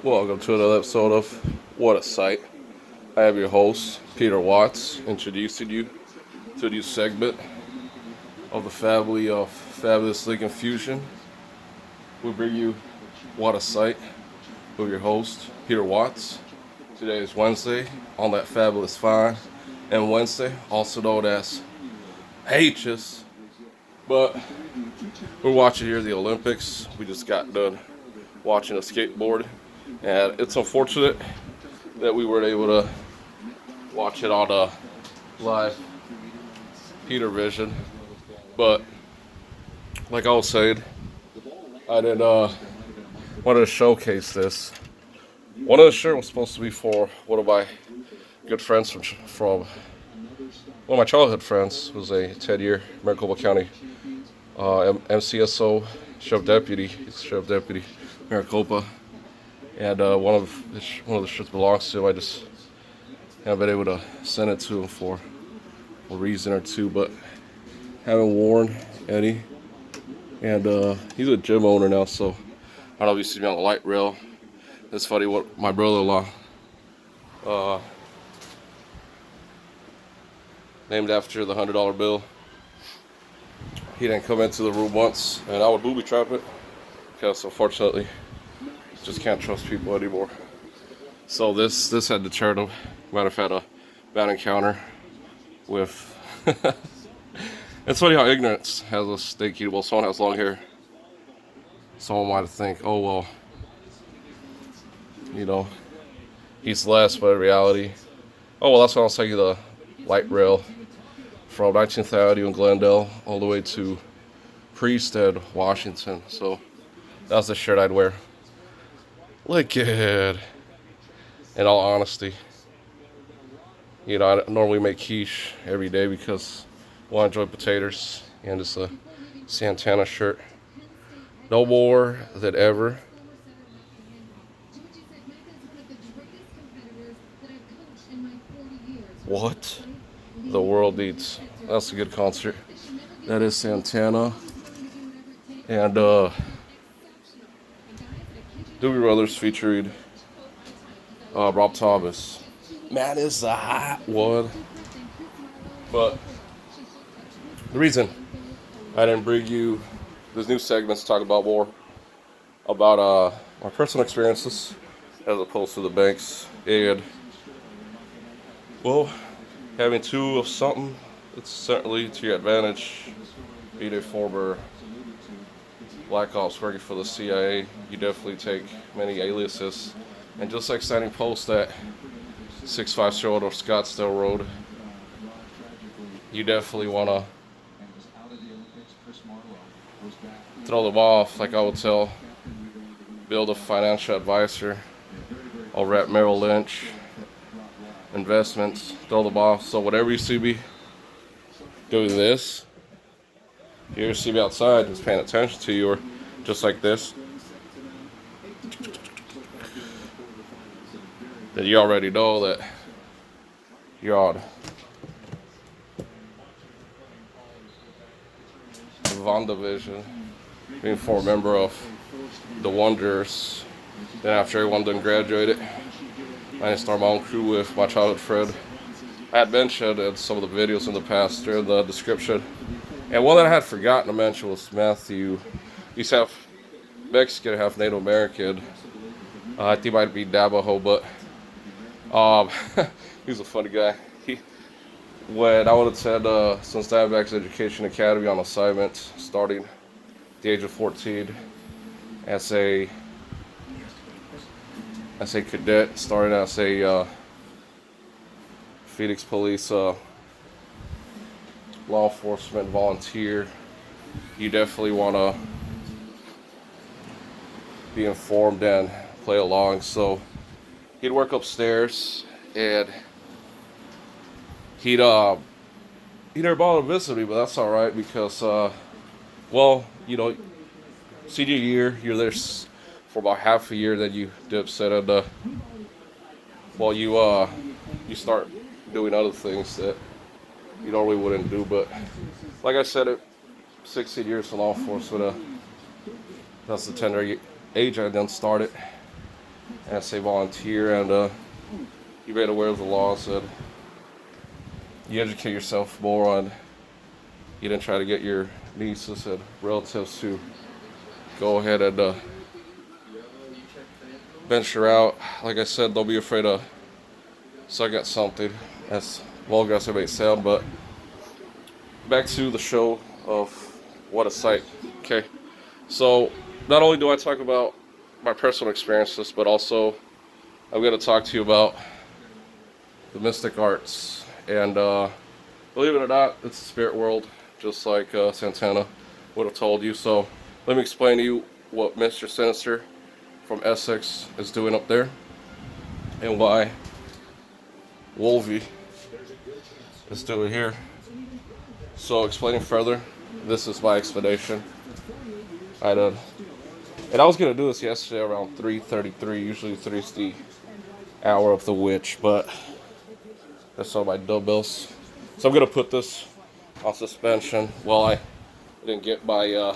Welcome to another episode of What a Sight. I am your host, Peter Watts, introducing you to a new segment of the family of Fabulous League Infusion. We bring you What a Sight with your host, Peter Watts. Today is Wednesday on that fabulous fine and Wednesday, also known as H's. But we're watching here the Olympics. We just got done watching a skateboard, and it's unfortunate that we weren't able to watch it on a live Peter Vision. But like I was saying, I didn't wanted to showcase this. One of the shirts was supposed to be for one of my good friends from one of my childhood friends, who's a 10-year Maricopa County MCSO sheriff deputy. He's sheriff deputy Maricopa, and one of the shirts belongs to him. I just haven't been able to send it to him for a reason or two, but haven't worn any. And he's a gym owner now, so I don't know if you see me on the light rail. It's funny what my brother-in-law named after the $100 bill. He didn't come into the room once, and I would booby trap it because unfortunately, just can't trust people anymore. So this had deterred him. Might have had a bad encounter with. It's funny how ignorance has us thinking, well, someone has long hair. Someone might think, oh well, you know, he's less, but in reality, oh well, that's why I'll tell you the light rail from 19th Avenue in Glendale all the way to Priesthead, Washington. So that's the shirt I'd wear. Look at, in all honesty, you know, I normally make quiche every day because I enjoy potatoes, and it's a Santana shirt. No more than ever. What the world needs. That's a good concert. That is Santana. And Doobie Brothers featuring Rob Thomas. Man, it's a hot one. But the reason I didn't bring you this new segment to talk about more about my personal experiences as opposed to the banks, and well, having two of something, it's certainly to your advantage. Being a former Black Ops working for the CIA, you definitely take many aliases. And just like signing posts at 65 or Scottsdale Road, you definitely want to throw them off. Like I would tell, build a financial advisor over at Merrill Lynch Investments, throw them off. So whenever you see me doing this, you see me outside just paying attention to you, or just like this, then you already know that you're on WandaVision, being a former member of the Wonders. Then after everyone done graduated, I didn't start my own crew with my childhood friend. I had mentioned in some of the videos in the past during the description. And one that I had forgotten to mention was Matthew. He's half Mexican, half Native American. I think he might be Navajo, but he's a funny guy. When I would attend Sun Diamondbacks Education Academy on assignment, starting at the age of 14, as a cadet, starting as a Phoenix Police law enforcement volunteer, you definitely want to be informed and play along. So he'd work upstairs, and he never bothered to visit me, but that's all right because, well, you know, senior year, you're there for about half a year, then you dip set, and well, you start doing other things that you normally wouldn't do. But like I said, 16 years in law enforcement, that's the tender age I then started. as a volunteer, and you made aware of the laws, and you educate yourself more on. You didn't try to get your nieces and relatives to go ahead and venture out. Like I said, don't be afraid to suck at something, as vulgar as it may sound. But back to the show of What a Sight. Okay, so not only do I talk about my personal experiences, but also I'm going to talk to you about the mystic arts. And believe it or not, it's the spirit world, just like Santana would have told you. So let me explain to you what Mr. Sinister from Essex is doing up there, and why Wolvie is doing here. So explaining further, this is my explanation. I did, and I was gonna do this yesterday around 3:33. Usually 3's the hour of the witch, but that's all my dumbbells. So I'm gonna put this on suspension while I didn't get my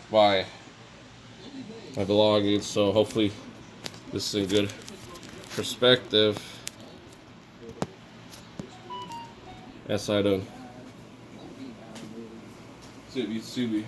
my belongings. So hopefully this is in good perspective. Yes, I do. See me.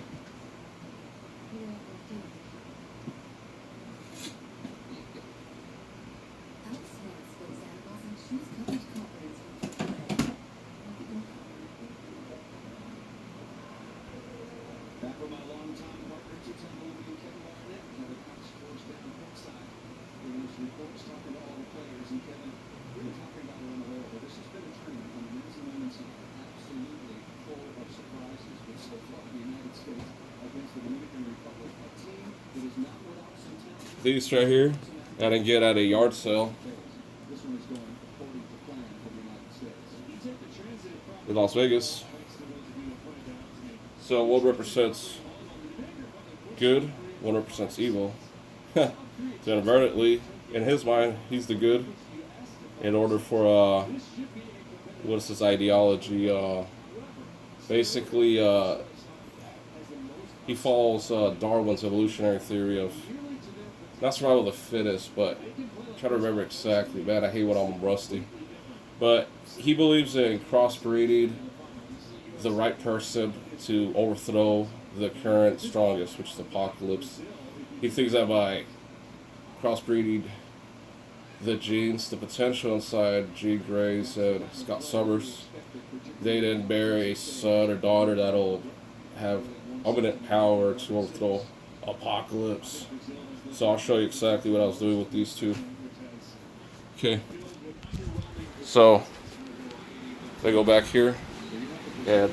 These right here, I didn't get at a yard sale in Las Vegas. So one represents good, one represents evil. So inadvertently, in his mind, he's the good. In order for what is his ideology? Basically, he follows Darwin's evolutionary theory of not survival of the fittest, but I'm trying to remember exactly. Man, I hate when I'm rusty. But he believes in crossbreeding the right person to overthrow the current strongest, which is Apocalypse. He thinks that by crossbreeding the genes, the potential inside Jean Grey's and Scott Summers, they then bear a son or daughter that'll have omnipotent power to overthrow Apocalypse. So I'll show you exactly what I was doing with these two. Okay. So they go back here and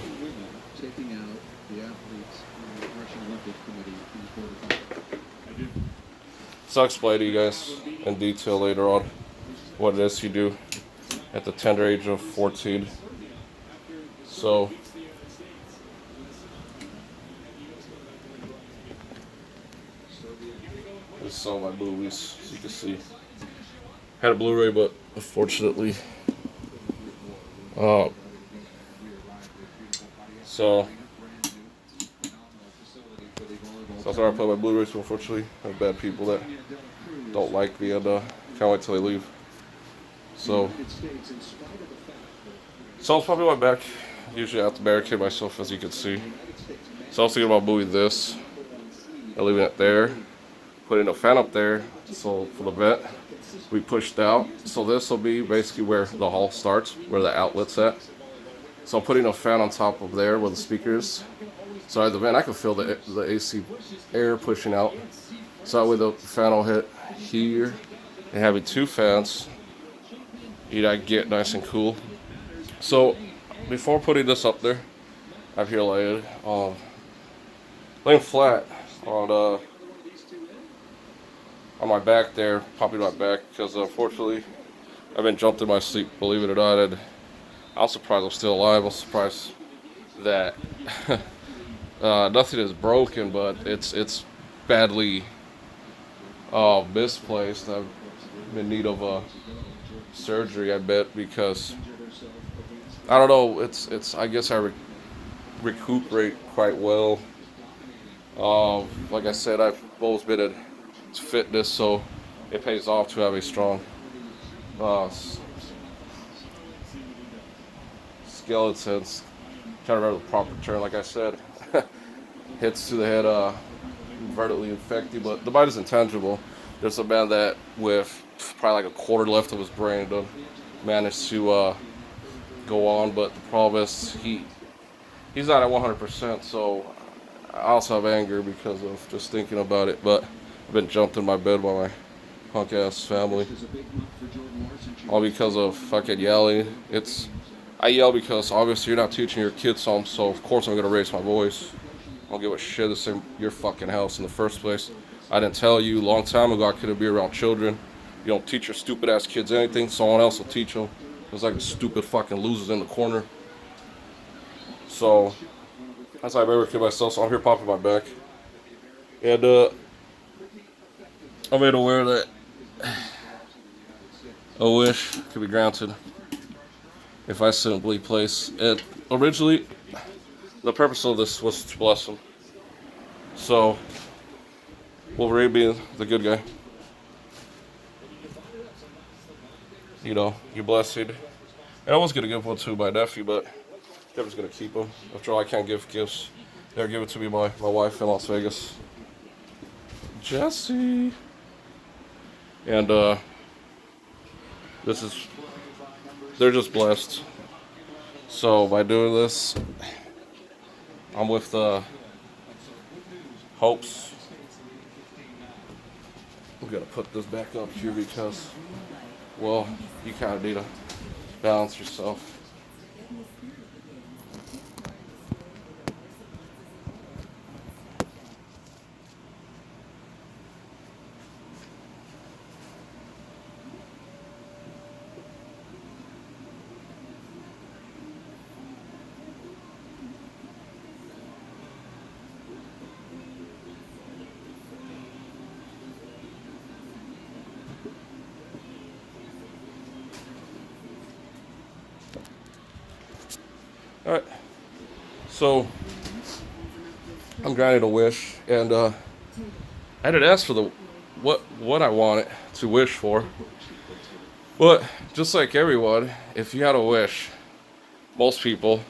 so I'll explain to you guys in detail later on what it is you do at the tender age of 14. So this is some of my movies, as you can see. Had a Blu-ray, but unfortunately, so that's why I play my Blu-rays. So unfortunately, I have bad people that don't like me and can't wait till they leave. So it's probably my back. Usually I have to barricade myself, as you can see. So I was thinking about moving this and leaving it there, putting a fan up there, so for the vent we pushed out. So this will be basically where the hall starts, where the outlet's at. So I'm putting a fan on top of there where the speaker is. So at the vent I can feel the AC air pushing out. So that way the fan will hit here. And having two fans, I get nice and cool. So before putting this up there, I have here laying flat on my back there, popping my back, because unfortunately I've been jumped in my sleep, believe it or not, and I'm surprised I'm still alive. I'm surprised that nothing is broken, but it's badly misplaced. I'm in need of surgery, I bet, because I don't know. It's I guess I recuperate quite well. Like I said, I've always been in fitness, so it pays off to have a strong uh, skeletons. Trying to remember the proper term, like I said. Hits to the head, vertically infected, but the bite is intangible. There's a man that with probably like a quarter left of his brain managed to go on, but the problem is he's not at 100%, so I also have anger because of just thinking about it, but I've been jumped in my bed by my punk ass family. All because of fucking yelling. I yell because obviously you're not teaching your kids something, so of course I'm gonna raise my voice. I don't give a shit. This in your fucking house in the first place. I didn't tell you a long time ago I couldn't be around children. You don't teach your stupid ass kids anything, someone else will teach them. It's like the stupid fucking losers in the corner. So that's how I remember kid myself. So I'm here popping my back, and I'm made aware that a wish could be granted if I simply place it. Originally, the purpose of this was to bless him. So Wolverine being the good guy, you know, you blessed. And I was gonna give one to my nephew, but they was gonna keep him. After all, I can't give gifts. They're giving to me by my wife in Las Vegas, Jesse. And this is, they're just blessed. So by doing this, I'm with hopes. I'm gonna put this back up here because, well, you kind of need to balance yourself. All right. So I'm granted a wish, and I didn't ask for the what I wanted to wish for. But just like everyone, if you had a wish, most people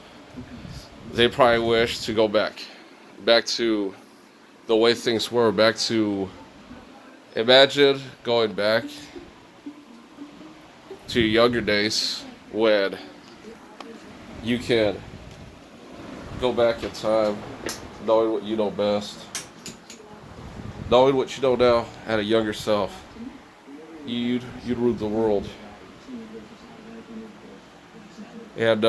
they probably wish to go back to the way things were, back to imagine going back to your younger days when you can go back in time, knowing what you know best, knowing what you know now at a younger self. You'd rule the world. And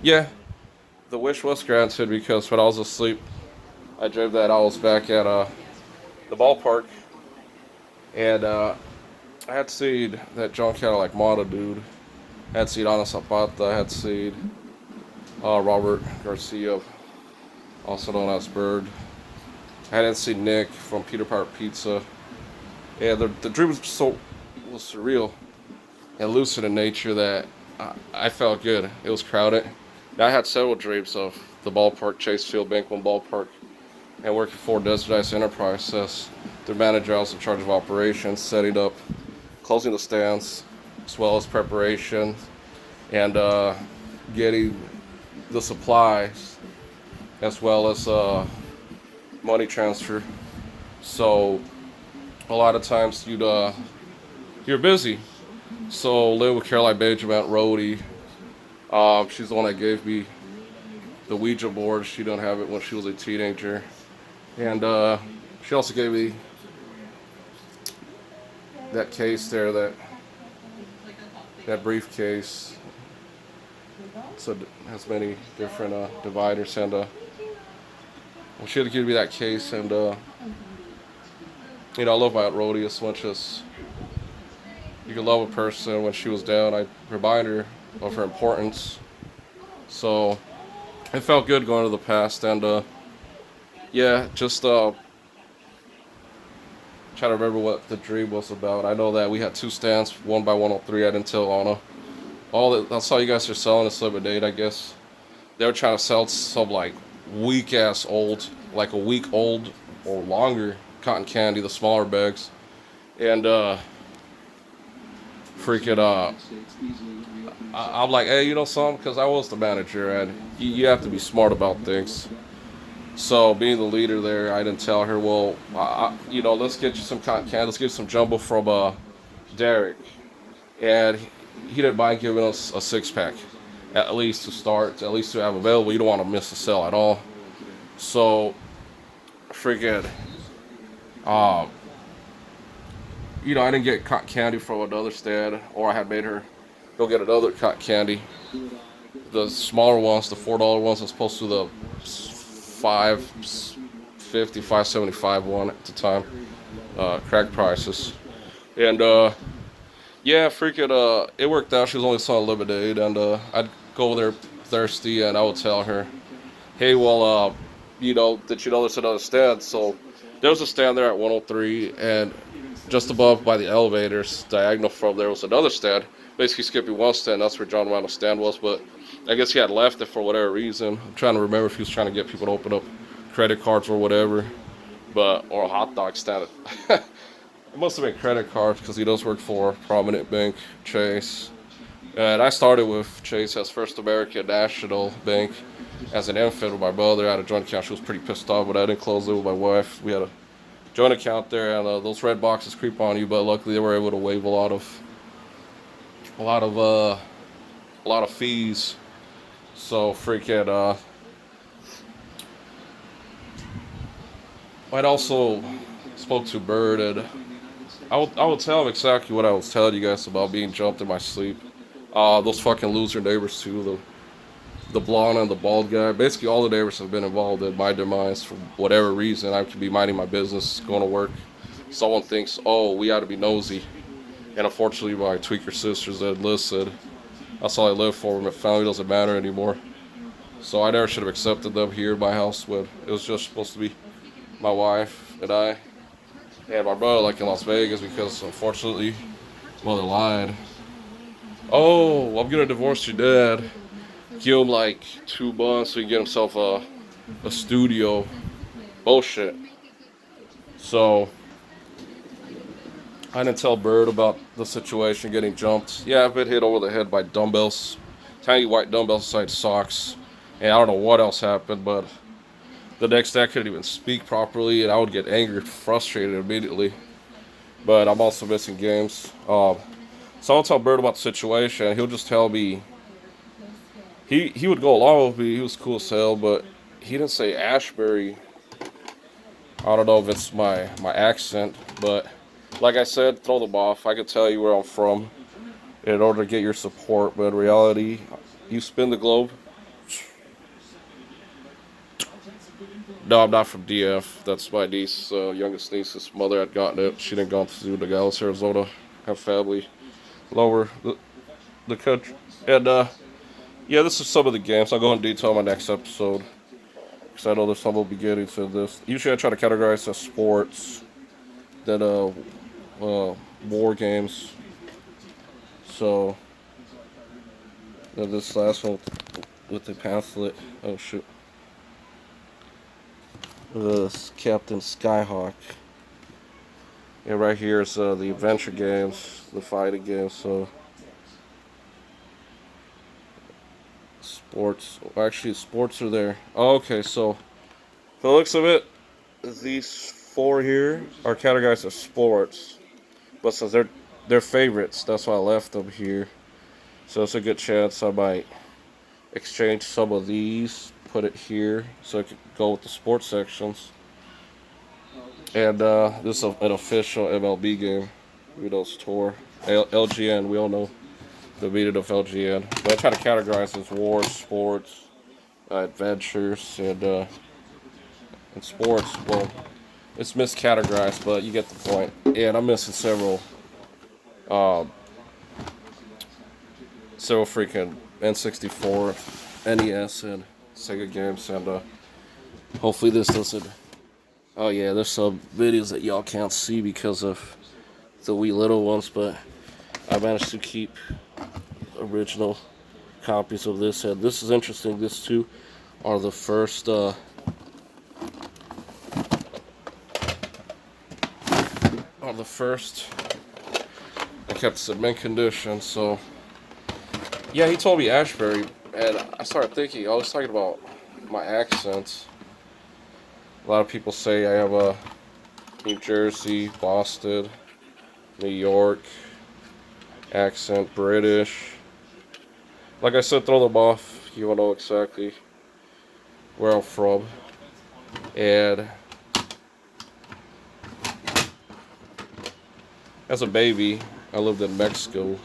yeah, the wish was granted because when I was asleep, I dreamed that I was back at the ballpark, and I had seen that John Cadillac model dude. I had seen Ana Zapata. I had seen Robert Garcia, also known as Bird. I hadn't seen Nick from Peter Piper Pizza. And the dream was surreal and lucid in nature that I felt good. It was crowded. Now, I had several dreams of the ballpark, Chase Field, Banquet Ballpark, and working for Desert Ice Enterprise as their manager. I was in charge of operations, setting up, closing the stands, as well as preparation, and getting the supplies, as well as money transfer. So a lot of times you're busy. So live with Caroline Benjamin at Rhodey. She's the one that gave me the Ouija board. She didn't have it when she was a teenager. And she also gave me that case there, that briefcase. So it has many different dividers. And well, she had to give me that case. And I love my Aunt Rhodey as much as you can love a person. When she was down, I remind her of her importance. So it felt good going to the past, and yeah, just trying to remember what the dream was about. I know that we had two stands, one by 103. I didn't tell Anna. That's all you guys are selling is lemonade, I guess. They were trying to sell some like weak ass old, like a week old or longer cotton candy, the smaller bags, and freaking I'm like, hey, you know something? Because I was the manager, and you have to be smart about things. So being the leader there, I didn't tell her, well, let's get you some cotton candy, let's get you some jumbo from Derek, and he didn't mind giving us a 6-pack, at least to start, at least to have available. You don't want to miss the sale at all. So freaking, uh, I didn't get cotton candy from another stand, or I had made her go get another cotton candy. The smaller ones, the $4 ones, as opposed to the $5.50, $5.75 one at the time, crack prices. And yeah, freaking, it worked out. She was only selling lemonade, and I'd go there thirsty, and I would tell her, hey, well, did you know there's another stand? So there was a stand there at 103, and just above by the elevators, diagonal from there was another stand, basically skipping one stand. That's where John Randall's stand was, but I guess he had left it for whatever reason. I'm trying to remember if he was trying to get people to open up credit cards or whatever, or a hot dog stand. It must have been credit cards because he does work for a prominent bank, Chase. And I started with Chase as First American National Bank as an infant with my brother. I had a joint account. She was pretty pissed off, but I didn't close it with my wife. We had a joint account there, and those red boxes creep on you. But luckily, they were able to waive a lot of fees. So freaking, I'd also spoke to Bird, and I would tell him exactly what I was telling you guys about being jumped in my sleep. Those fucking loser neighbors too, the blonde and the bald guy. Basically, all the neighbors have been involved in my demise for whatever reason. I could be minding my business, going to work. Someone thinks, oh, we ought to be nosy. And unfortunately, my tweaker sisters that enlisted, that's all I live for. My family doesn't matter anymore. So I never should have accepted them here in my house when it was just supposed to be my wife and I and my brother, like in Las Vegas, because unfortunately, mother lied. Oh, I'm gonna divorce your dad. Give him like 2 months so he can get himself a studio. Bullshit. So I didn't tell Bird about the situation, getting jumped. Yeah, I've been hit over the head by dumbbells, tiny white dumbbells inside socks, and I don't know what else happened, but the next day I couldn't even speak properly, and I would get angry, frustrated immediately. But I'm also missing games. So I'll tell Bird about the situation. He'll just tell me. He would go along with me. He was cool as hell, but he didn't say Ashbury. I don't know if it's my accent, but like I said, throw them off. I could tell you where I'm from in order to get your support, but in reality, you spin the globe. No, I'm not from DF. That's my niece, youngest niece's mother had gotten it. She didn't go to Nogales, Arizona. Have family lower the country. And yeah, this is some of the games. I'll go into detail in my next episode, because I know there's some beginnings to this. Usually I try to categorize as sports, then war games. So then this last one with the pamphlet. Oh shoot. This Captain Skyhawk. And right here is the adventure games, the fighting games. So sports. Actually, sports are there. Oh, okay, so the looks of it, these 4 here are categorized as sports, but since they're favorites, that's why I left them here. So it's a good chance I might exchange some of these, put it here, so it could go with the sports sections. And this is an official MLB game. Rito's tour. LGN, we all know the meaning of LGN. But I try to categorize as wars, sports, adventures, and sports. Well, it's miscategorized, but you get the point. And I'm missing several freaking N64, NES, and Sega games, and hopefully this doesn't. Oh yeah, there's some videos that y'all can't see because of the wee little ones, but I managed to keep original copies of this, and this is interesting. These 2 are the first on the first. I kept it in mint condition, so yeah, he told me Ashbury, and I started thinking, I was talking about my accents. A lot of people say I have a New Jersey, Boston, New York accent, British. Like I said, throw them off. You will know exactly where I'm from. And as a baby, I lived in Mexico.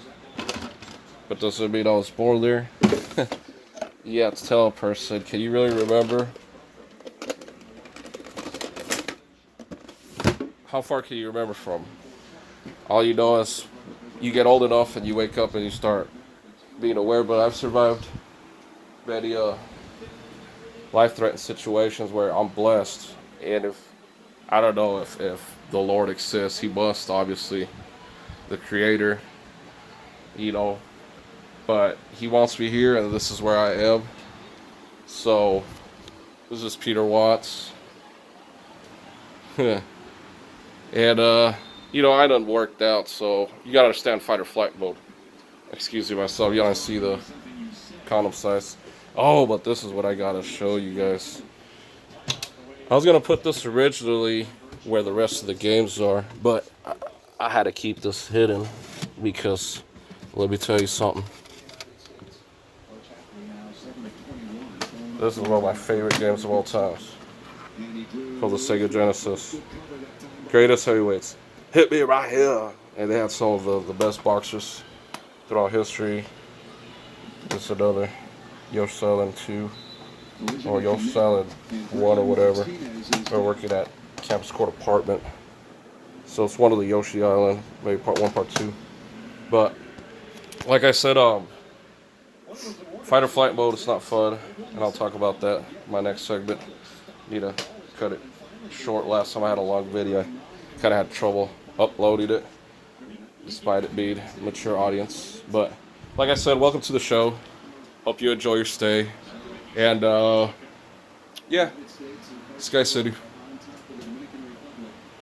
But does it mean I was born there? You have to tell a person, can you really remember? How far can you remember from? All you know is you get old enough and you wake up and you start being aware. But I've survived many life-threatening situations where I'm blessed. And if, I don't know if the Lord exists, He must, obviously, the Creator, you know. But He wants me here, and this is where I am. So, this is Peter Watts. And, you know, I done worked out, so you gotta understand fight or flight mode. Excuse me myself, you gotta see the condom size. Oh, but this is what I gotta show you guys. I was gonna put this originally where the rest of the games are, but I had to keep this hidden because, let me tell you something. This is one of my favorite games of all time. Called the Sega Genesis. Greatest heavyweights. Hit me right here. And they had some of the best boxers throughout history. This is another Yosh Island 2. Or Yosh Island 1 or whatever. We're working at Campus Court Apartment. So it's one of the Yoshi Island. Maybe part 1, part 2. But, like I said, fight or flight mode is not fun. And I'll talk about that in my next segment. Need to cut it short. Last time I had a long video, I kind of had trouble uploading it, despite it being a mature audience. But like I said, welcome to the show. Hope you enjoy your stay. And yeah, Sky City.